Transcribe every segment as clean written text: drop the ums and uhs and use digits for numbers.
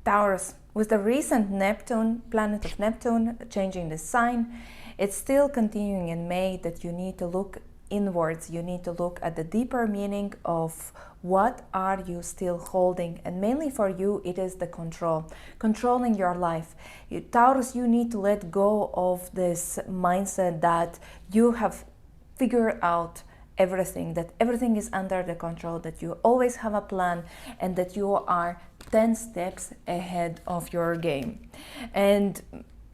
Taurus, with the recent Neptune, planet of Neptune, changing the sign, it's still continuing in May that you need to look inwards. You need to look at the deeper meaning of what are you still holding, and mainly for you it is the controlling your life. Taurus, you need to let go of this mindset that you have figured out everything, that everything is under the control, that you always have a plan, and that you are 10 steps ahead of your game. And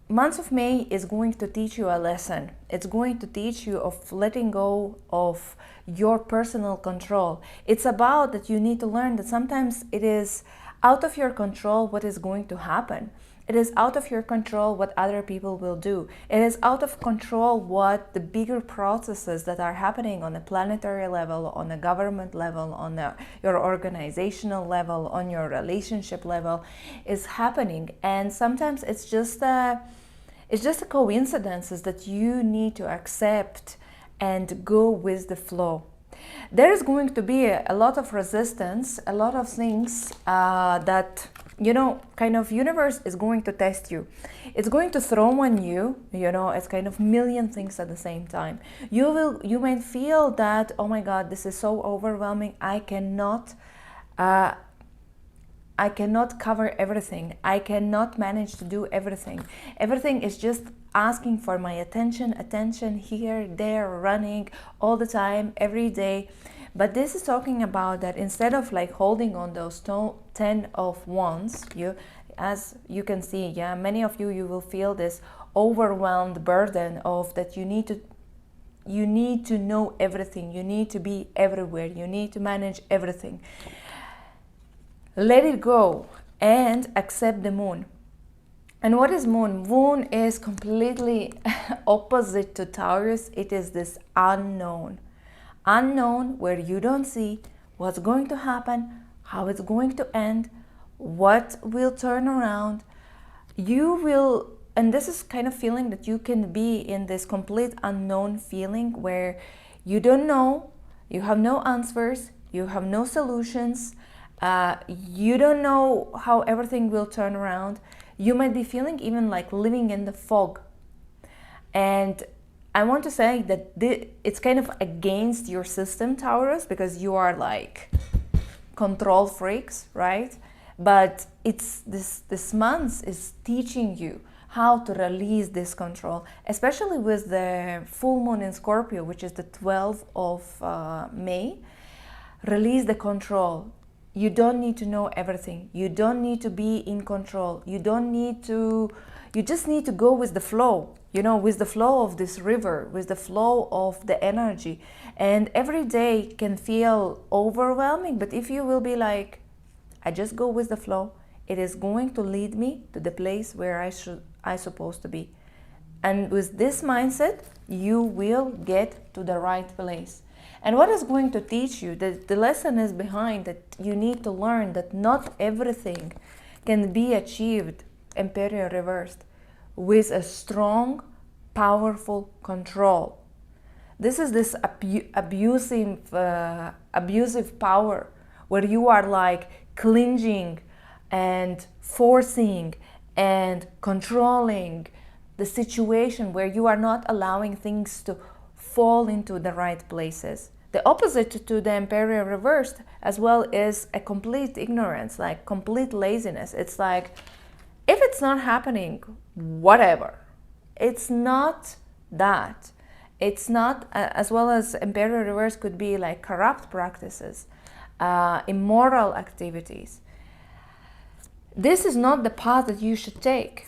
month of May is going to teach you a lesson. It's going to teach you of letting go of your personal control. It's about that you need to learn that sometimes it is out of your control what is going to happen. It is out of your control what other people will do. It is out of control what the bigger processes that are happening on a planetary level, on a government level, on your organizational level, on your relationship level is happening. And sometimes it's just a coincidences that you need to accept and go with the flow. There is going to be a lot of resistance, a lot of things that, kind of universe is going to test you. It's going to throw on you, it's kind of million things at the same time. You might feel that, oh my God, this is so overwhelming. I cannot cover everything. I cannot manage to do everything. Everything is just asking for my attention here, there, running all the time, every day. But this is talking about that instead of like holding on those 10 of wands, as you can see, many of you will feel this overwhelmed burden of that you need to know everything. You need to be everywhere. You need to manage everything. Let it go and accept the moon. And what is moon? Moon is completely opposite to Taurus. It is this unknown where you don't see what's going to happen, how it's going to end, what will turn around. And this is kind of feeling that you can be in this complete unknown feeling where you don't know, you have no answers, you have no solutions. You don't know how everything will turn around. You might be feeling even like living in the fog. And I want to say that it's kind of against your system, Taurus, because you are like control freaks, right? But it's this month is teaching you how to release this control, especially with the full moon in Scorpio, which is the 12th of May. Release the control. You don't need to know everything. You don't need to be in control. You just need to go with the flow, with the flow of this river, with the flow of the energy. And every day can feel overwhelming, but if you will be like, I just go with the flow, it is going to lead me to the place where I supposed to be. And with this mindset, you will get to the right place. And what is going to teach you, the lesson is behind that you need to learn that not everything can be achieved, Imperial reversed, with a strong, powerful control. This is this abusive power where you are like clinging and forcing and controlling the situation, where you are not allowing things to fall into the right places. The opposite to the Imperial reversed as well is a complete ignorance, like complete laziness. It's like, if it's not happening, whatever. It's not that. It's not, as well as Imperial reverse could be like corrupt practices, immoral activities. This is not the path that you should take,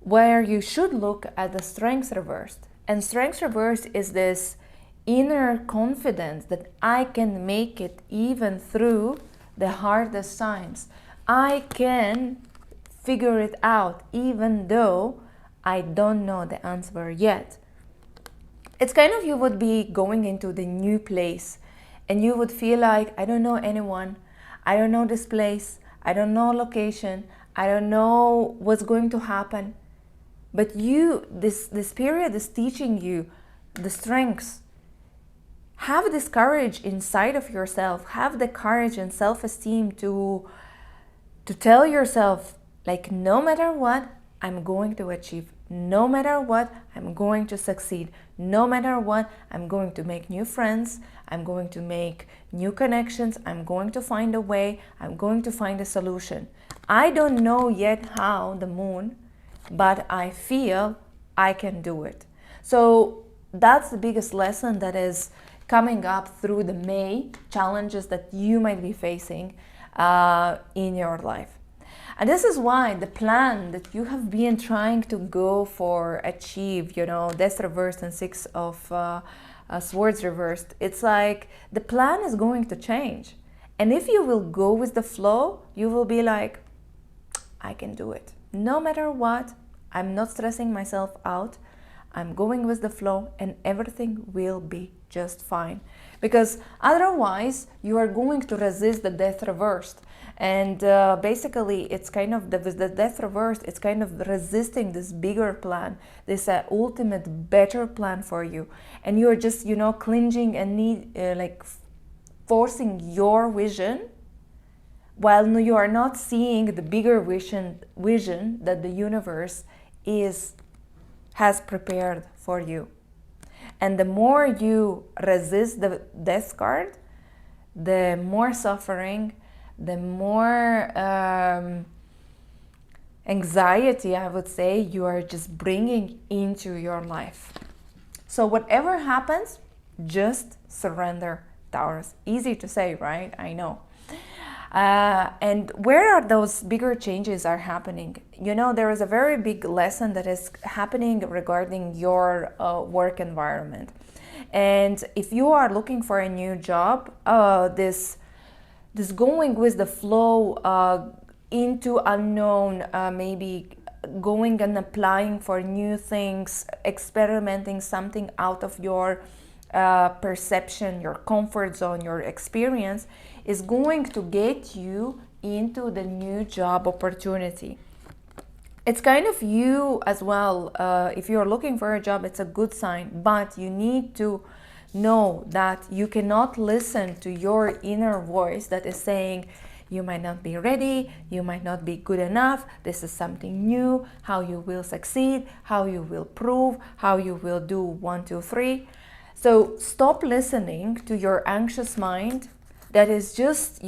where you should look at the strength reversed. And strength reversed is this inner confidence that I can make it even through the hardest times. I can figure it out even though I don't know the answer yet. It's kind of, you would be going into the new place and you would feel like, I don't know anyone, I don't know this place, I don't know location, I don't know what's going to happen. But this period is teaching you the strengths. Have this courage inside of yourself. Have the courage and self-esteem to tell yourself Like, no matter what, I'm going to achieve. No matter what, I'm going to succeed. No matter what, I'm going to make new friends. I'm going to make new connections. I'm going to find a way. I'm going to find a solution. I don't know yet how, the moon, but I feel I can do it. So that's the biggest lesson that is coming up through the May challenges that you might be facing in your life. And this is why the plan that you have been trying to go for, achieve, Death reversed and Six of Swords reversed, it's like the plan is going to change. And if you will go with the flow, you will be like, I can do it. No matter what, I'm not stressing myself out. I'm going with the flow and everything will be just fine. Because otherwise, you are going to resist the death reversed. And basically, it's kind of, with the death reversed, it's kind of resisting this bigger plan, this ultimate better plan for you. And you're just, clinging and forcing your vision, while you are not seeing the bigger vision that the universe has prepared for you. And the more you resist the death card, the more suffering, the more anxiety, I would say, you are just bringing into your life. So whatever happens, just surrender, Taurus. Easy to say, right? I know. And where are those bigger changes are happening? There is a very big lesson that is happening regarding your work environment. And if you are looking for a new job, this going with the flow into unknown, maybe going and applying for new things, experimenting something out of your perception, your comfort zone, your experience, is going to get you into the new job opportunity. It's kind of you as well. If you're looking for a job, it's a good sign, but you need to know that you cannot listen to your inner voice that is saying, you might not be ready, you might not be good enough, this is something new, how you will succeed, how you will prove, how you will do 1, 2, 3. So stop listening to your anxious mind that is just,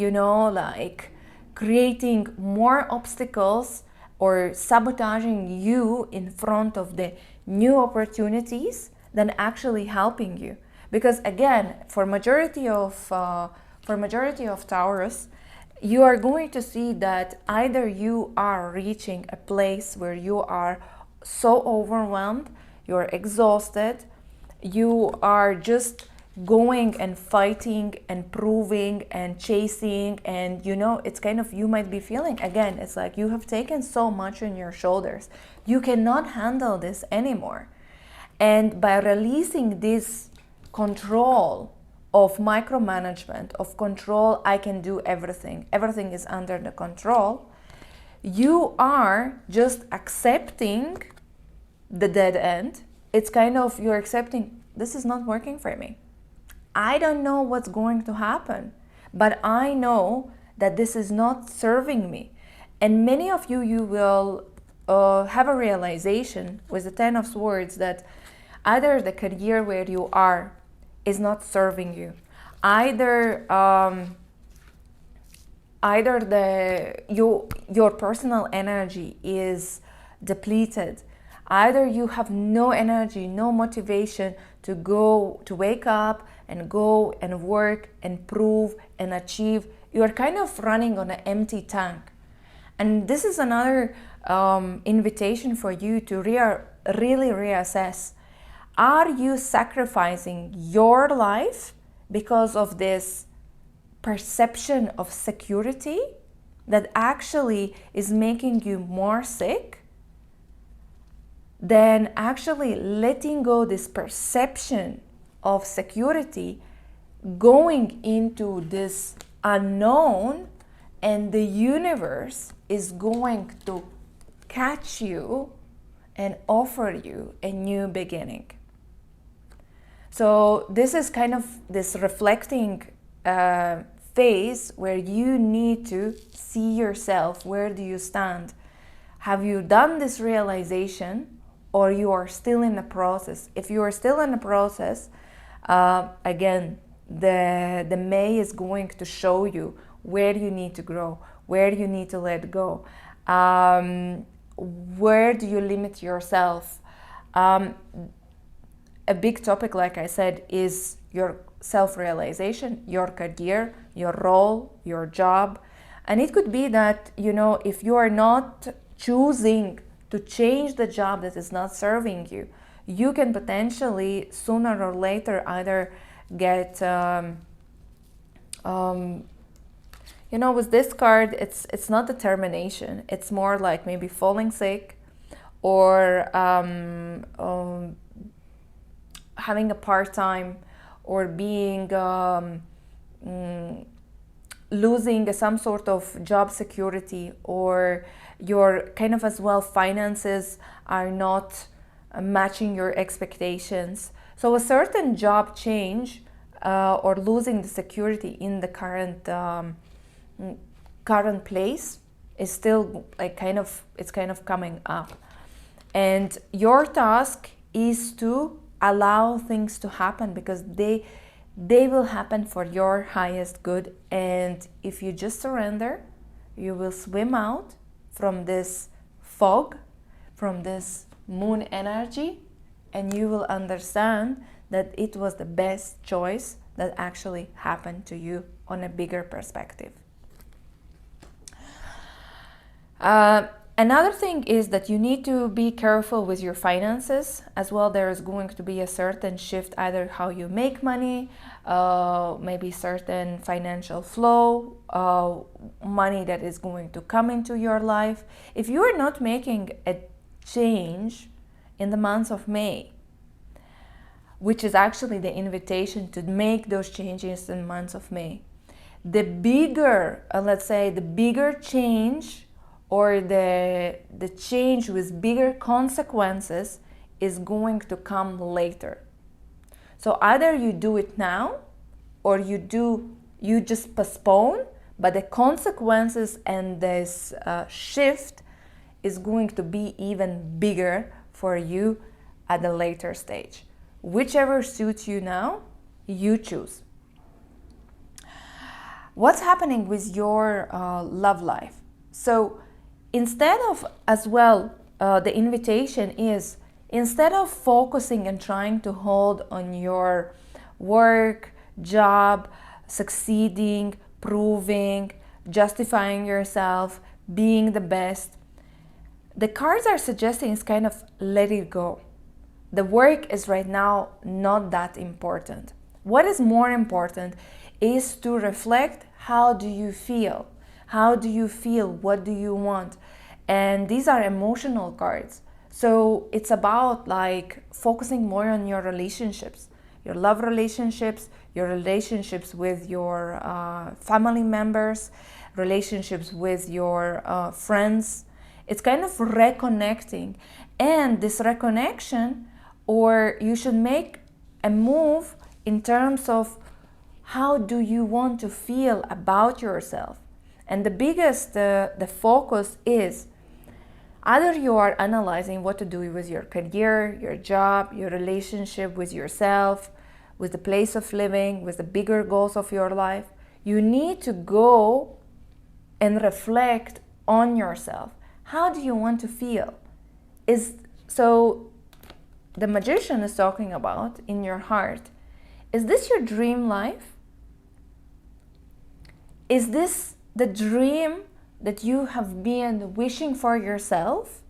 creating more obstacles or sabotaging you in front of the new opportunities than actually helping you. Because again, for majority of Taurus, you are going to see that either you are reaching a place where you are so overwhelmed, you're exhausted, you are just going and fighting and proving and chasing, and it's kind of, you might be feeling, again, it's like you have taken so much on your shoulders, you cannot handle this anymore. And by releasing this control of micromanagement, of control, I can do everything is under the control, you are just accepting the dead end. It's kind of, you're accepting, this is not working for me. I don't know what's going to happen, but I know that this is not serving me. And many of you will have a realization with the 10 of Swords that either the career where you are is not serving you, either your personal energy is depleted, either you have no energy, no motivation to wake up and go and work and prove and achieve. You are kind of running on an empty tank. And this is another invitation for you to really reassess. Are you sacrificing your life because of this perception of security that actually is making you more sick? Then actually letting go this perception of security, going into this unknown, and the universe is going to catch you and offer you a new beginning. So this is kind of this reflecting phase where you need to see yourself, where do you stand? Have you done this realization, or you are still in the process? If you are still in the process, again, the May is going to show you where you need to grow, where you need to let go, where do you limit yourself. A big topic, like I said, is your self-realization, your career, your role, your job. And it could be that, if you are not choosing to change the job that is not serving you, you can potentially sooner or later either get, with this card, it's not determination. It's more like maybe falling sick, or having a part-time, or being losing some sort of job security, or your kind of as well finances are not matching your expectations. So a certain job change, or losing the security in the current place is still it's kind of coming up. And your task is to allow things to happen, because they will happen for your highest good. And if you just surrender, you will swim out from this fog, from this moon energy, and you will understand that it was the best choice that actually happened to you on a bigger perspective. Another thing is that you need to be careful with your finances as well. There is going to be a certain shift, either how you make money, maybe certain financial flow, money that is going to come into your life. If you are not making a change in the month of May, which is actually the invitation to make those changes in the month of May, the bigger, the bigger change, or the change with bigger consequences, is going to come later. So either you do it now, or you just postpone, but the consequences and this shift is going to be even bigger for you at a later stage. Whichever suits you now, you choose. What's happening with your love life? So instead of, as well, the invitation is, instead of focusing and trying to hold on your work, job, succeeding, proving, justifying yourself, being the best, the cards are suggesting is kind of let it go. The work is right now not that important. What is more important is to reflect, how do you feel? How do you feel? What do you want? And these are emotional cards. So it's about focusing more on your relationships, your love relationships, your relationships with your family members, relationships with your friends. It's kind of reconnecting. And this reconnection, or you should make a move in terms of how do you want to feel about yourself. And the biggest, the focus is, either you are analyzing what to do with your career, your job, your relationship with yourself, with the place of living, with the bigger goals of your life. You need to go and reflect on yourself. How do you want to feel? So the magician is talking about in your heart, is this your dream life? Is this the dream that you have been wishing for yourself?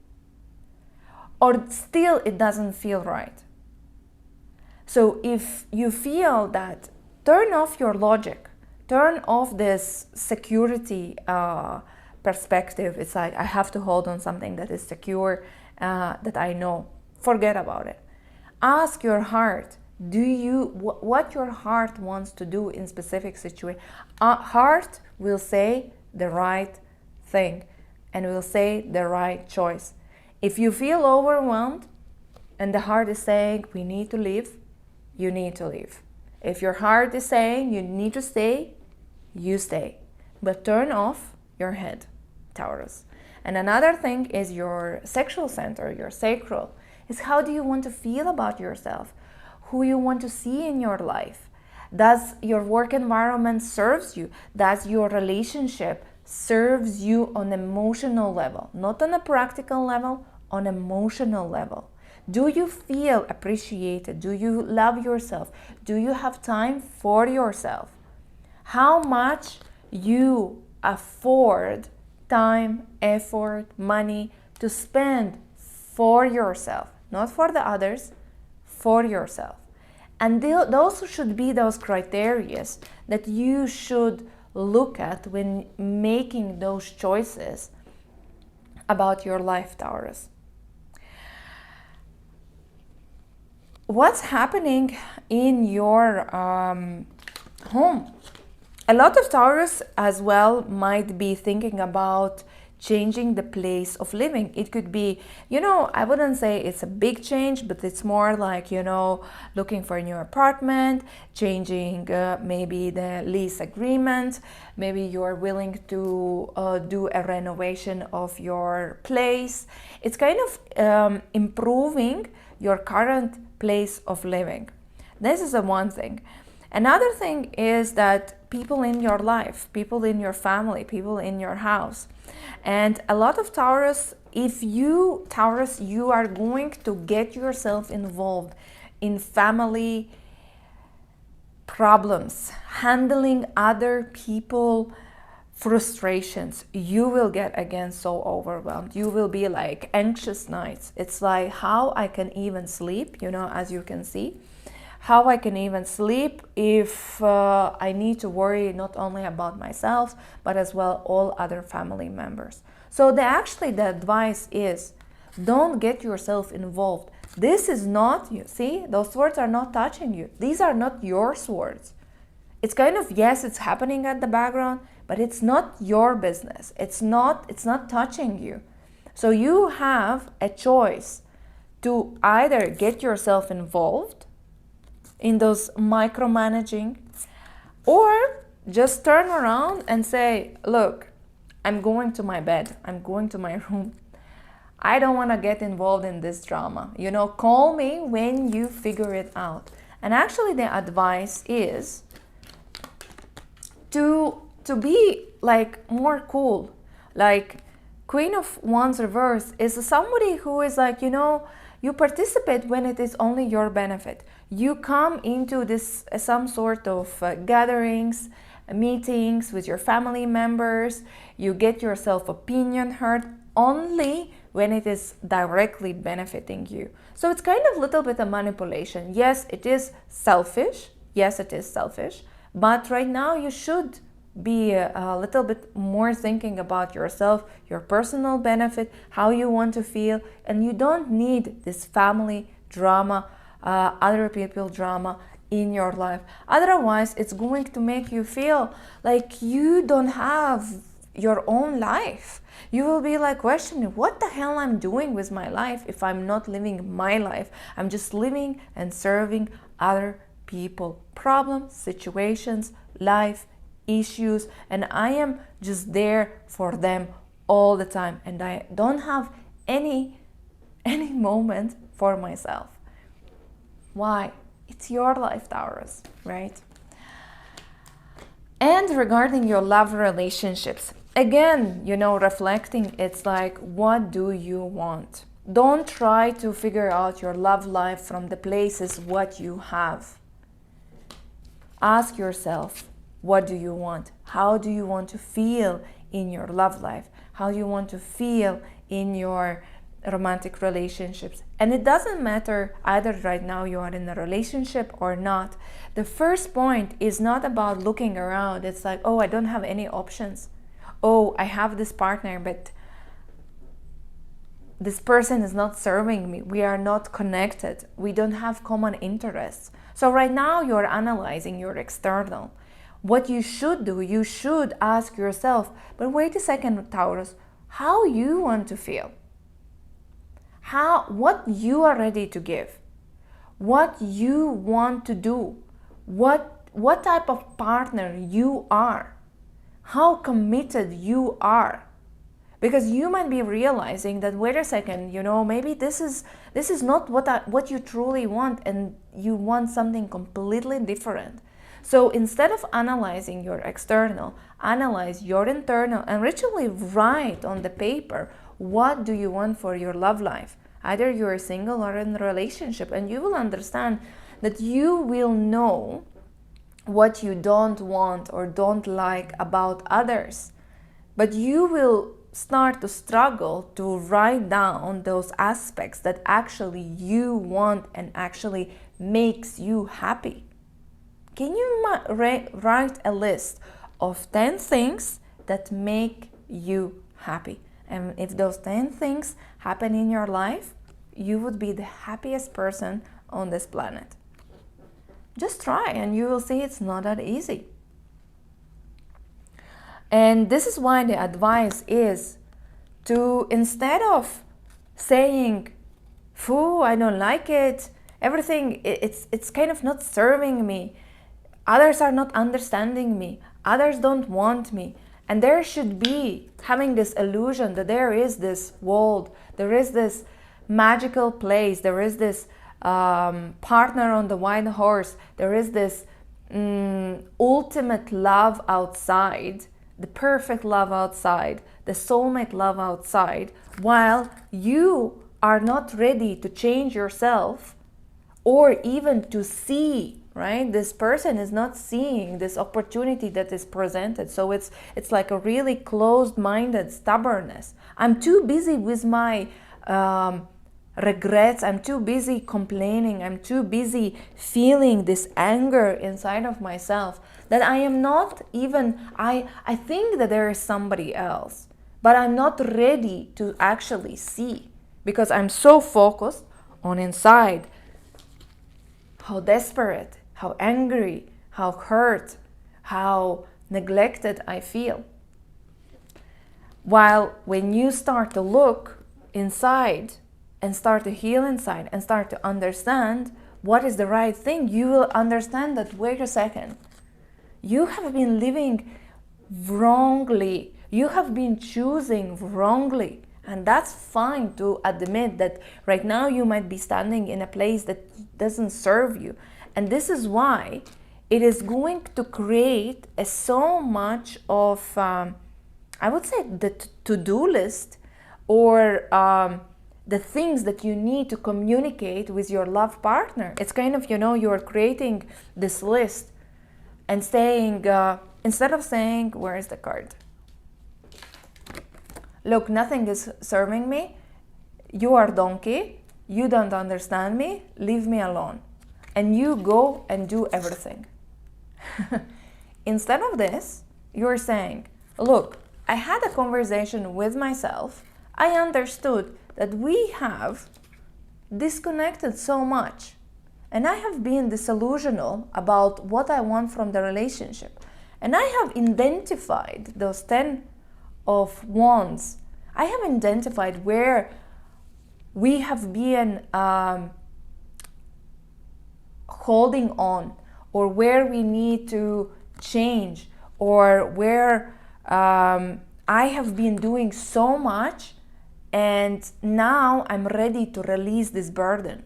Or still it doesn't feel right? So if you feel that, turn off your logic, turn off this security perspective. It's like, I have to hold on something that is secure, that I know. Forget about it. Ask your heart, what your heart wants to do in specific situation. Heart will say the right thing and will say the right choice. If you feel overwhelmed and the heart is saying we need to leave, you need to leave. If your heart is saying you need to stay, you stay. But turn off your head, Taurus. And another thing is your sexual center, your sacral, is how do you want to feel about yourself, who you want to see in your life. Does your work environment serves you? Does your relationship serves you on emotional level, not on a practical level, on emotional level? Do you feel appreciated? Do you love yourself? Do you have time for yourself? How much you afford time, effort, money to spend for yourself, not for the others, for yourself. And those should be those criteria that you should look at when making those choices about your life, Taurus. What's happening in your home? A lot of Taurus as well might be thinking about changing the place of living. It could be, I wouldn't say it's a big change, but it's more like, looking for a new apartment, changing maybe the lease agreement. Maybe you're willing to do a renovation of your place. It's kind of improving your current place of living. This is the one thing. Another thing is that people in your life, people in your family, people in your house. And a lot of Taurus, Taurus, you are going to get yourself involved in family problems, handling other people frustrations. You will get again so overwhelmed. You will be like anxious nights. It's like how I can even sleep, as you can see. How I can even sleep if I need to worry not only about myself, but as well all other family members. So the advice is, don't get yourself involved. This is not, you see, those swords are not touching you. These are not your swords. It's kind of, yes, it's happening at the background, but it's not your business. It's not touching you. So you have a choice to either get yourself involved in those micromanaging, or just turn around and say, look, I'm going to my bed, I'm going to my room. I don't want to get involved in this drama. Call me when you figure it out. And actually the advice is to be like more cool. Like Queen of Wands reverse is somebody who is like, you participate when it is only your benefit. You come into this some sort of gatherings, meetings with your family members. You get yourself opinion heard only when it is directly benefiting you. So it's kind of a little bit of manipulation. Yes, it is selfish. But right now you should be a little bit more thinking about yourself, your personal benefit, how you want to feel, and you don't need this family drama, other people drama in your life. Otherwise, it's going to make you feel like you don't have your own life. You will be like questioning what the hell I'm doing with my life if I'm not living my life. I'm just living and serving other people, problems, situations, life, issues, and I am just there for them all the time, and I don't have any moment for myself. Why? It's your life, Taurus, right? And regarding your love relationships, again, reflecting, it's like, what do you want? Don't try to figure out your love life from the places what you have. Ask yourself, what do you want? How do you want to feel in your love life? How do you want to feel in your romantic relationships? And it doesn't matter either right now you are in a relationship or not. The first point is not about looking around. It's like, oh, I don't have any options. Oh, I have this partner, but this person is not serving me. We are not connected. We don't have common interests. So right now you're analyzing your external. What you should do, you should ask yourself, but wait a second, Taurus, how you want to feel? What you are ready to give? What you want to do? What type of partner you are? How committed you are? Because you might be realizing that, wait a second, maybe this is not what you truly want, and you want something completely different. So instead of analyzing your external, analyze your internal and literally write on the paper, what do you want for your love life? Either you're single or in a relationship, and you will understand that you will know what you don't want or don't like about others. But you will start to struggle to write down those aspects that actually you want and actually makes you happy. Can you write a list of 10 things that make you happy? And if those 10 things happen in your life, you would be the happiest person on this planet. Just try, and you will see it's not that easy. And this is why the advice is to, instead of saying, "Foo, I don't like it, everything, it's kind of not serving me, others are not understanding me, others don't want me," and there should be having this illusion that there is this world, there is this magical place, there is this partner on the white horse, there is this ultimate love outside, the perfect love outside, the soulmate love outside, while you are not ready to change yourself or even to see, right? This person is not seeing this opportunity that is presented. So it's like a really closed-minded stubbornness. I'm too busy with my regrets, I'm too busy complaining, I'm too busy feeling this anger inside of myself that I am not even, I think that there is somebody else, but I'm not ready to actually see, because I'm so focused on inside how desperate, how angry, how hurt, how neglected I feel. While when you start to look inside and start to heal inside and start to understand what is the right thing, you will understand that, wait a second, you have been living wrongly, you have been choosing wrongly, and that's fine to admit that right now you might be standing in a place that doesn't serve you. And this is why it is going to create so much of, I would say, the to-do list, or the things that you need to communicate with your love partner. It's kind of, you're creating this list and saying, instead of saying, where is the card? Look, nothing is serving me. You are donkey. You don't understand me. Leave me alone. And you go and do everything. Instead of this, you're saying, look, I had a conversation with myself. I understood that we have disconnected so much, and I have been disillusional about what I want from the relationship, and I have identified those 10 of wands. I have identified where we have been holding on, or where we need to change, or where I have been doing so much, and now I'm ready to release this burden.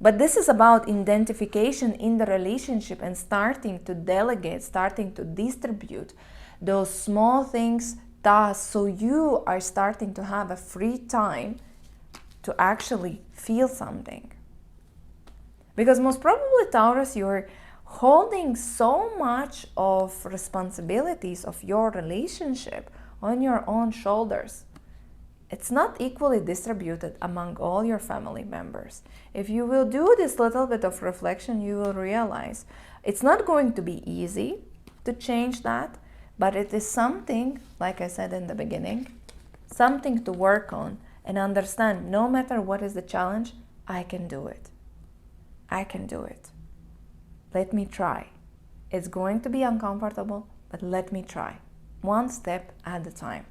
But this is about identification in the relationship and starting to delegate, starting to distribute those small things, tasks, so you are starting to have a free time to actually feel something. Because most probably, Taurus, you're holding so much of responsibilities of your relationship on your own shoulders. It's not equally distributed among all your family members. If you will do this little bit of reflection, you will realize it's not going to be easy to change that, but it is something, like I said in the beginning, something to work on and understand. No matter what is the challenge, I can do it. I can do it. Let me try. It's going to be uncomfortable, but let me try. One step at a time.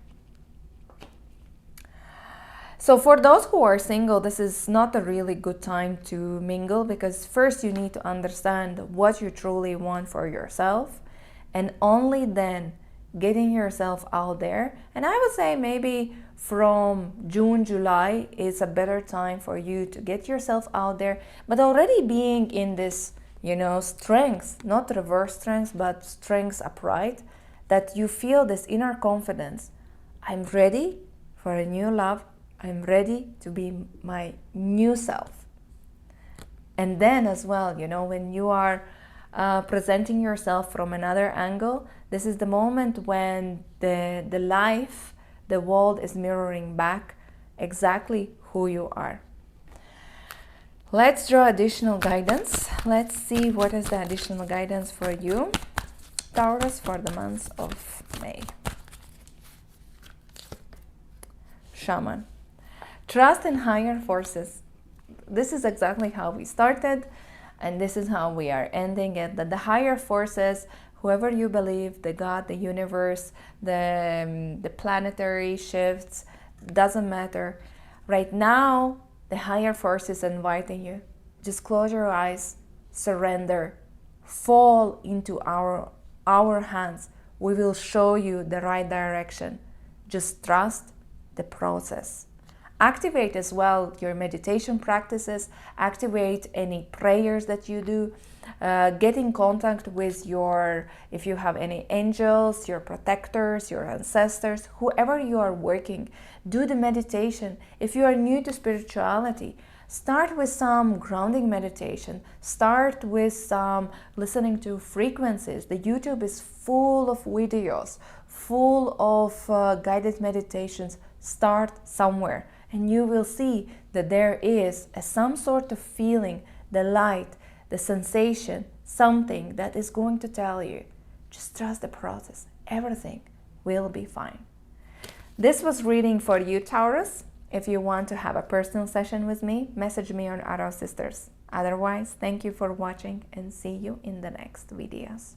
So for those who are single, this is not a really good time to mingle, because first you need to understand what you truly want for yourself, and only then getting yourself out there. And I would say maybe from June, July is a better time for you to get yourself out there, but already being in this, strength, not reverse strength, but strength upright, that you feel this inner confidence. I'm ready for a new love. I'm ready to be my new self. And then as well, when you are presenting yourself from another angle, this is the moment when the life, the world is mirroring back exactly who you are. Let's draw additional guidance. Let's see what is the additional guidance for you, Taurus, for the month of May. Shaman. Trust in higher forces. This is exactly how we started, and this is how we are ending it. That the higher forces, whoever you believe, the God, the universe, the planetary shifts, doesn't matter. Right now, the higher force is inviting you. Just close your eyes, surrender, fall into our hands. We will show you the right direction. Just trust the process. Activate as well your meditation practices, activate any prayers that you do, get in contact with if you have any angels, your protectors, your ancestors, whoever you are working, do the meditation. If you are new to spirituality, start with some grounding meditation, start with some listening to frequencies. The YouTube is full of videos, full of guided meditations. Start somewhere. And you will see that there is some sort of feeling, the light, the sensation, something that is going to tell you, just trust the process. Everything will be fine. This was reading for you, Taurus. If you want to have a personal session with me, message me on Arrow Sisters. Otherwise, thank you for watching and see you in the next videos.